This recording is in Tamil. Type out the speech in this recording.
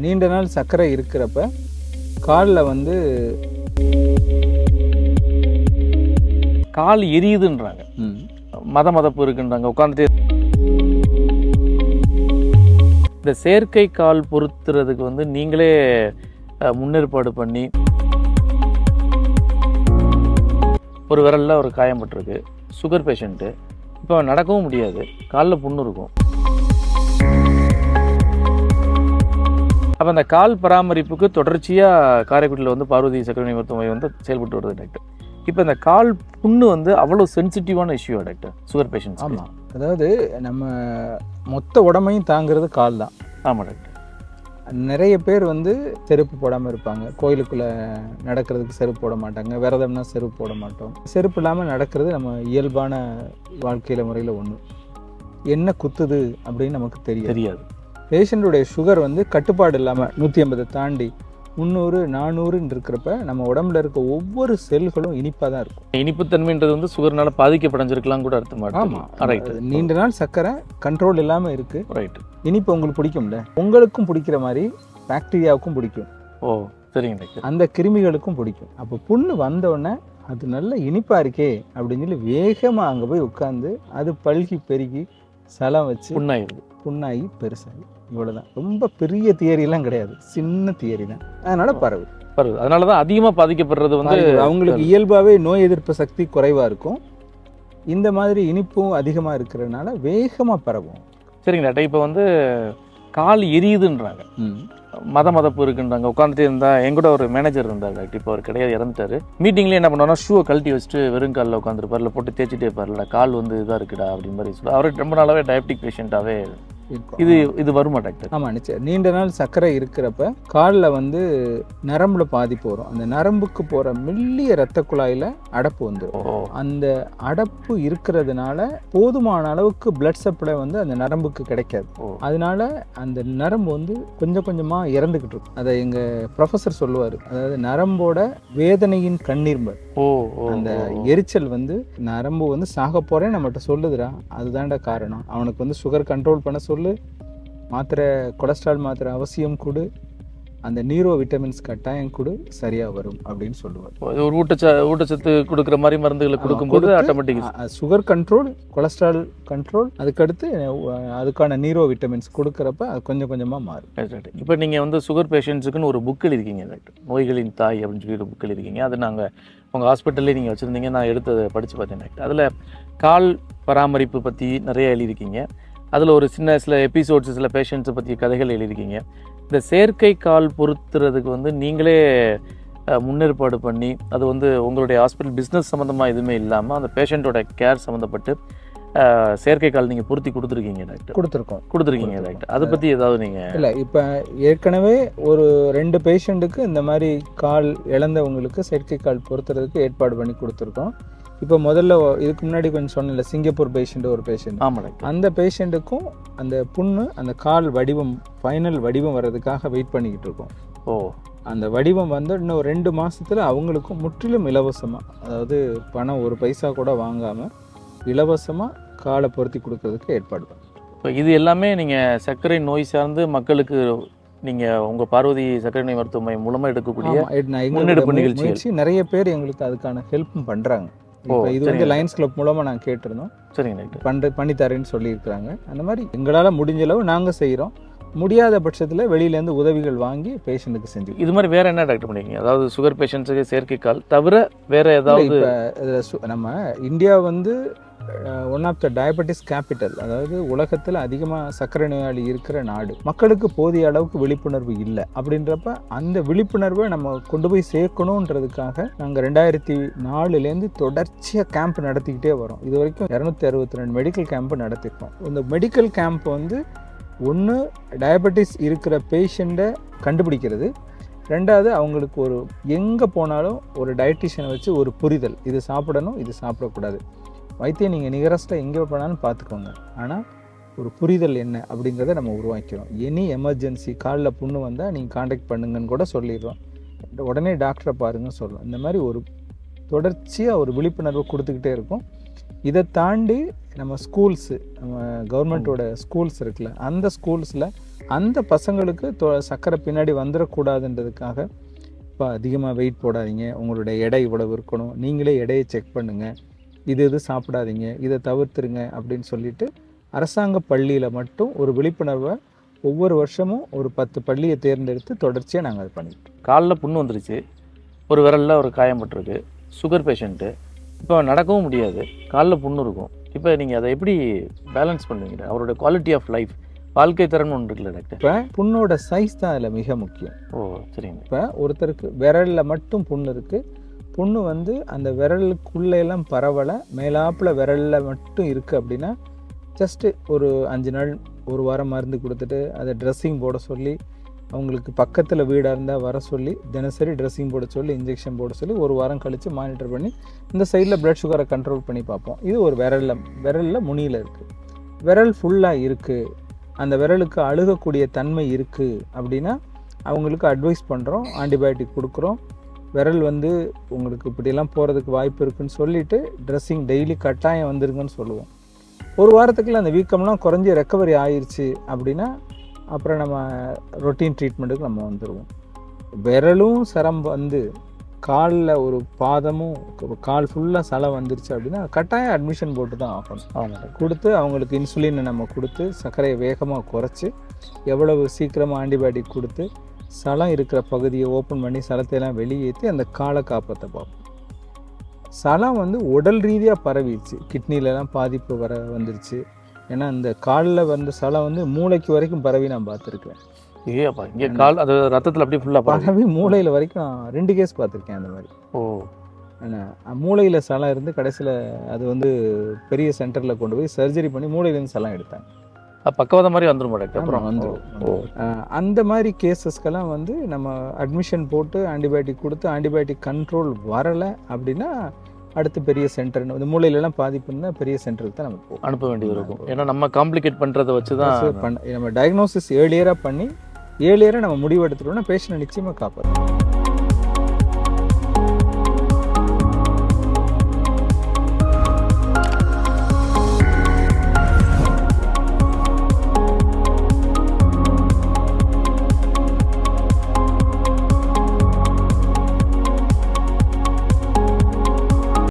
நீண்ட நாள் சர்க்கரை இருக்கிறப்ப காலில் வந்து கால் எரியுதுன்றாங்க, மதப்பு இருக்குன்றாங்க. உட்காந்துட்டு இந்த செயற்கை கால் பொருத்துறதுக்கு வந்து நீங்களே முன்னேற்பாடு பண்ணி ஒரு விரலில் ஒரு காயம் பட்டிருக்கு, சுகர் பேஷண்ட்டு, இப்போ நடக்கவும் முடியாது, காலில் புண்ணு இருக்கும். அப்போ அந்த கால் பராமரிப்புக்கு தொடர்ச்சியாக காரைக்குடியில் வந்து பார்வதி சர்க்கரை நோய் மருத்துவமனை வந்து செயல்பட்டு வருது டாக்டர். இப்போ இந்த கால் புண்ணு வந்து அவ்வளோ சென்சிட்டிவான இஷ்யூவா டாக்டர் சுகர் பேஷண்ட்ஸ்? ஆமாம், அதாவது நம்ம மொத்த உடம்பையும் தாங்கிறது கால் தான். ஆமாம் டாக்டர். நிறைய பேர் வந்து செருப்பு போடாமல் இருப்பாங்க, கோயிலுக்குள்ளே நடக்கிறதுக்கு செருப்பு போட மாட்டாங்க, விரதம்னா செருப்பு போட மாட்டோம். செருப்பு இல்லாமல் நடக்கிறது நம்ம இயல்பான வாழ்க்கையில் முறையில் ஒன்று. என்ன குத்துது அப்படின்னு நமக்கு தெரியாது. பேஷண்ட்டுடைய சுகர் வந்து கட்டுப்பாடு இல்லாமல் 150 தாண்டி 300 400 இருக்கிறப்ப நம்ம உடம்புல இருக்க ஒவ்வொரு செல்களும் இனிப்பாக தான் இருக்கும். இனிப்புத்தன்மைன்றது வந்து சுகர்னால பாதிக்கப்படைஞ்சிருக்கலாம் கூட அர்த்தம். ஆமாம், ரைட். நீண்ட நாள் சர்க்கரை கண்ட்ரோல் இல்லாமல் இருக்குது, ரைட். இனிப்பு உங்களுக்கு பிடிக்கும்ல, உங்களுக்கும் பிடிக்கிற மாதிரி பாக்டீரியாவுக்கும் பிடிக்கும். ஓ சரிங்க டாக்டர். அந்த கிருமிகளுக்கும் பிடிக்கும். அப்போ புண்ணு வந்தோடனே அது நல்ல இனிப்பாக இருக்கே அப்படின்னு சொல்லி வேகமாக அங்கே போய் உட்காந்து அது பல்கி பெருகி சலம் வச்சு புண்ணாகி பெருசாகி, இவ்வளோதான். ரொம்ப பெரிய தியரிலாம் கிடையாது, சின்ன தியரி தான். அதனால பரவு. அதனால தான் அதிகமாக பாதிக்கப்படுறது வந்து அவங்களுக்கு இயல்பாகவே நோய் எதிர்ப்பு சக்தி குறைவாக இருக்கும். இந்த மாதிரி இனிப்பும் அதிகமாக இருக்கிறதுனால வேகமாக பரவும். சரிங்க டாக்டர். இப்போ வந்து கால் எரியுதுன்றாங்க, மதப்பு இருக்குன்றாங்க. உட்காந்துட்டு இருந்தா, எங்கூட ஒரு மேனேஜர் இருந்தார் டாக்டர், இப்போ அவர் கிடையாது, இறந்துட்டாரு. மீட்டிங்லேயே என்ன பண்ணுவாங்கன்னா ஷூவை கழட்டி வச்சுட்டு வெறும் காலில் உட்காந்துருப்பார், இல்லை போட்டு தேய்ச்சிட்டே இருப்பார்ல, கால் வந்து இதாக இருக்குடா அப்படின்னு மாதிரி சொல்லுவார். அவர் ரொம்ப நாளாவே டயபெட்டிக் பேஷண்ட்டாகவே இது வருமா டாக்டர்? ஆமாம், நிச்சயம். நீண்ட நாள் சர்க்கரை இருக்கிறப்ப காலில் வந்து நரம்புல பாதிப்பு வரும். அந்த நரம்புக்கு போகிற மெல்லிய இரத்த குழாயில் அடப்பு வந்துடும். அந்த அடப்பு இருக்கிறதுனால போதுமான அளவுக்கு பிளட் சப்ளை வந்து அந்த நரம்புக்கு கிடைக்காது. அதனால அந்த நரம்பு வந்து கொஞ்சம் கொஞ்சமாக இறந்துக்கிட்டு இருக்கும். அதை எங்கள் ப்ரொஃபஸர் சொல்லுவார், அதாவது நரம்போட வேதனையின் கண்ணீர்மர். அந்த எரிச்சல் வந்து நரம்பு வந்து சாக போறேன் நம்மகிட்ட சொல்லுதுடா, அதுதான்டா காரணம். அவனுக்கு வந்து சுகர் கண்ட்ரோல் பண்ண சொல்லு, மாத்திரை கொலஸ்ட்ரால் மாத்திரை அவசியம் கொடு, அந்த நீரோ விட்டமின்ஸ் கட்டாயம் கொடு, சரியா வரும் அப்படின்னு சொல்லுவார். ஒரு ஊட்டச்சத்து கொடுக்குற மாதிரி மருந்துகளை கொடுக்கும்போது automatic sugar control, cholesterol control, அதுக்கடுத்து அதுக்கான நீரோ விட்டமின்ஸ் கொடுக்குறப்ப அது கொஞ்சம் கொஞ்சமாக மாறும். இப்போ நீங்கள் வந்து சுகர் பேஷண்ட்ஸுக்குன்னு ஒரு புக் எழுதிருக்கீங்க டாக்டர், நோய்களின் தாய் அப்படின்னு சொல்லி ஒரு புக் எழுதிருக்கீங்க. அது நாங்கள் உங்கள் ஹாஸ்பிட்டல்லே நீங்கள் வச்சுருந்தீங்க, நான் எடுத்து அதை படித்து பார்த்தேன் டாக்டர். அதில் கால் பராமரிப்பு பற்றி நிறைய எழுதியிருக்கீங்க. அதில் ஒரு சில எபிசோட்ஸ், சில பேஷண்ட்ஸை பற்றி கதைகள் எழுதியிருக்கீங்க. இந்த செயற்கை கால் பொருத்துறதுக்கு வந்து நீங்களே முன்னேற்பாடு பண்ணி, அது வந்து உங்களுடைய ஹாஸ்பிட்டல் பிஸ்னஸ் சம்மந்தமாக எதுவுமே இல்லாமல் அந்த பேஷண்ட்டோட கேர் சம்மந்தப்பட்டு செயற்கை கால் நீங்கள் பொருத்தி கொடுத்துருக்கீங்க டாக்டர்? கொடுத்துருக்கீங்க டாக்டர். அதை பற்றி ஏதாவது நீங்கள்? இல்லை, இப்போ ஏற்கனவே ஒரு 2 பேஷண்ட்டுக்கு இந்த மாதிரி கால் இழந்தவங்களுக்கு செயற்கை கால் பொருத்துறதுக்கு ஏற்பாடு பண்ணி கொடுத்துருக்கோம். இப்போ முதல்ல இதுக்கு முன்னாடி கொஞ்சம் சொன்னல, சிங்கப்பூர் பேஷண்ட் ஒரு பேஷண்ட். ஆமாம் டாக்டர். அந்த பேஷண்ட்டுக்கும் அந்த புண்ணு, அந்த கால் வடிவம், ஃபைனல் வடிவம் வர்றதுக்காக வெயிட் பண்ணிக்கிட்டு இருக்கோம். அந்த வடிவம் வந்து இன்னும் 2 மாதத்தில் அவங்களுக்கும் முற்றிலும் இலவசமாக, அதாவது பணம் ஒரு பைசா கூட வாங்காமல் இலவசமாக காலை பொருத்தி கொடுக்கறதுக்கு ஏற்பாடு பண்ணுறோம். இப்போ இது எல்லாமே நீங்கள் சர்க்கரை நோய் சார்ந்து மக்களுக்கு நீங்கள் உங்கள் பார்வதி சர்க்கரை நோய் மருத்துவமனை மூலமாக எடுக்கக்கூடிய முன்னெடுப்பு நிகழ்ச்சி. நிறைய பேர் எங்களுக்கு அதுக்கான ஹெல்ப்பும் பண்ணுறாங்க. இப்போ இது வந்து லயன்ஸ் கிளப் மூலமாக நாங்கள் கேட்டிருந்தோம். சரிங்க டாக்டர். பண்ணித்தரேன்னு சொல்லியிருக்கிறாங்க. அந்த மாதிரி எங்களால் முடிஞ்ச அளவு நாங்கள் செய்கிறோம். முடியாத பட்சத்தில் வெளியிலேருந்து உதவிகள் வாங்கி பேஷண்ட்டுக்கு செஞ்சு. இது மாதிரி வேறு என்ன டாக்டர் பண்ணிருக்கீங்க? அதாவது சுகர் பேஷண்ட்ஸுக்கு செயற்கை கால் தவிர வேறு ஏதாவது? நம்ம இந்தியா வந்து one of the diabetes capital, அதாவது உலகத்தில் அதிகமாக சர்க்கரை நோயாளி இருக்கிற நாடு. மக்களுக்கு போதிய அளவுக்கு விழிப்புணர்வு இல்லை. அப்படின்றப்ப அந்த விழிப்புணர்வை நம்ம கொண்டு போய் சேர்க்கணுன்றதுக்காக நாங்கள் 2004 தொடர்ச்சியாக கேம்ப் நடத்திக்கிட்டே வரோம். இது வரைக்கும் 262 மெடிக்கல் கேம்ப் நடத்திருக்கோம். இந்த மெடிக்கல் கேம்ப் வந்து ஒன்று டயபெட்டிஸ் இருக்கிற பேஷண்ட்டை கண்டுபிடிக்கிறது, ரெண்டாவது அவங்களுக்கு ஒரு எங்கே போனாலும் ஒரு டயட்டிஷியனை வச்சு ஒரு புரிதல், இது சாப்பிடணும், இது சாப்பிடக்கூடாது. வைத்தியம் நீங்கள் நிகரஸ்ட்டாக எங்கே போனாலும் பார்த்துக்கோங்க, ஆனால் ஒரு புரிதல் என்ன அப்படிங்கிறத நம்ம உருவாக்கிறோம். எனி எமர்ஜென்சி, காலில் புண்ணு வந்தால் நீங்கள் காண்டாக்ட் பண்ணுங்கன்னு கூட சொல்லிடுறோம். உடனே டாக்டரை பாருங்கன்னு சொல்லுவோம். இந்த மாதிரி ஒரு தொடர்ச்சியாக ஒரு விழிப்புணர்வு கொடுத்துக்கிட்டே இருக்கும். இதை தாண்டி நம்ம ஸ்கூல்ஸு, நம்ம கவர்மெண்ட்டோட ஸ்கூல்ஸ் இருக்குல்ல, அந்த ஸ்கூல்ஸில் அந்த பசங்களுக்கு சர்க்கரை பின்னாடி வந்துடக்கூடாதுன்றதுக்காக இப்போ அதிகமாக வெயிட் போடாதீங்க, உங்களோட எடை இவ்வளவு இருக்கணும், நீங்களே எடையை செக் பண்ணுங்கள், இது சாப்பிடாதீங்க, இதை தவிர்த்துருங்க அப்படின்னு சொல்லிட்டு அரசாங்க பள்ளியில் மட்டும் ஒரு விழிப்புணர்வை ஒவ்வொரு வருஷமும் ஒரு 10 பள்ளியை தேர்ந்தெடுத்து தொடர்ச்சியாக நாங்கள் அது பண்ணிட்டோம். காலில் புண்ணு வந்துருச்சு, ஒரு விரலில் ஒரு காயம் பட்டிருக்கு, சுகர் பேஷண்ட்டு, இப்போ நடக்கவும் முடியாது, காலில் புண்ணு இருக்கும். இப்போ நீங்கள் அதை எப்படி பேலன்ஸ் பண்ணுவீங்க? அவரோட குவாலிட்டி ஆஃப் லைஃப், வாழ்க்கை தரம்னு ஒன்று இருக்குல்ல டாக்டர்? இப்போ புண்ணோட சைஸ் தான் அதில் மிக முக்கியம். ஓ சரிங்க. இப்போ ஒருத்தருக்கு விரலில் மட்டும் புண்ணு இருக்குது, புண்ணு வந்து அந்த விரலுக்குள்ளெல்லாம் பரவலை, மேலாப்பில் விரலில் மட்டும் இருக்குது அப்படின்னா ஜஸ்ட்டு ஒரு 5 நாள் 1 வாரம் மருந்து கொடுத்துட்டு அதை ட்ரெஸ்ஸிங் போட சொல்லி, அவங்களுக்கு பக்கத்தில் வீடாக இருந்தால் வர சொல்லி தினசரி ட்ரெஸ்ஸிங் போட சொல்லி, இன்ஜெக்ஷன் போட சொல்லி 1 வாரம் கழித்து மானிட்டர் பண்ணி இந்த சைடில் ப்ளட் சுகரை கண்ட்ரோல் பண்ணி பார்ப்போம். இது ஒரு விரலில் முனியில் இருக்குது. விரல் ஃபுல்லாக இருக்குது, அந்த விரலுக்கு அழுகக்கூடிய தன்மை இருக்குது அப்படின்னா அவங்களுக்கு அட்வைஸ் பண்ணுறோம், ஆன்டிபயோட்டிக் கொடுக்குறோம். விரல் வந்து உங்களுக்கு இப்படியெல்லாம் போகிறதுக்கு வாய்ப்பு இருக்குதுன்னு சொல்லிவிட்டு ட்ரெஸ்ஸிங் டெய்லி கட்டாயம் வந்துருங்கன்னு சொல்லுவோம். 1 வாரத்துக்குள்ள அந்த வீக்கம்லாம் குறைஞ்சி ரெக்கவரி ஆயிடுச்சு அப்படின்னா அப்புறம் நம்ம ரொட்டீன் ட்ரீட்மெண்ட்டுக்கு நம்ம வந்துடுவோம். விரலும் சரம் வந்து காலில் ஒரு பாதமும் கால் ஃபுல்லாக சலை வந்துருச்சு அப்படின்னா கட்டாயம் அட்மிஷன் போட்டு தான் ஆகணும். அவங்க கொடுத்து அவங்களுக்கு இன்சுலினை நம்ம கொடுத்து சர்க்கரையை வேகமாக குறைச்சி எவ்வளவு சீக்கிரமாக ஆன்டிபயோட்டிக் கொடுத்து சலம் இருக்கிற பகுதியை ஓப்பன் பண்ணி சலத்தையெல்லாம் வெளியேற்றி அந்த காலை காப்பாற்ற பார்ப்போம். சலம் வந்து உடல் ரீதியாக பரவிடுச்சு, கிட்னிலலாம் பாதிப்பு வந்துருச்சு. ஏன்னா இந்த காலில் வந்த சலம் வந்து மூளைக்கு வரைக்கும் பரவி நான் பார்த்துருக்கேன். ஏப்பா இங்கே கால் அது ரத்தத்தில் அப்படியே ஃபுல்லாக பரவி மூளையில் வரைக்கும் நான் 2 கேஸ் பார்த்துருக்கேன் அந்த மாதிரி. ஓ ஏன்னா மூளையில் சலம் இருந்து கடைசியில் அது வந்து பெரிய சென்டரில் கொண்டு போய் சர்ஜரி பண்ணி மூளையிலேருந்து சலம் எடுத்தாங்க. பக்கவாத மாதிரி வந்துடும் டாக்டர்? அப்புறம் வந்துடும். அந்த மாதிரி கேசஸ்க்கெல்லாம் வந்து நம்ம அட்மிஷன் போட்டு ஆன்டிபயோட்டிக் கொடுத்து ஆன்டிபயோட்டிக் கண்ட்ரோல் வரலை அப்படின்னா அடுத்து பெரிய சென்டர், இந்த மூளையிலலாம் பாதிப்புன்னா பெரிய சென்டருக்கு தான் நம்ம அனுப்ப வேண்டியது இருக்கும். ஏன்னா நம்ம காம்ப்ளிகேட் பண்ணுறதை வச்சு தான் நம்ம டயக்னோசிஸ் ஏர்லியராக பண்ணி ஏர்லியராக நம்ம முடிவு எடுத்துட்டோம்னா பேஷண்ட்டை நிச்சயமாக காப்பாற்றணும்.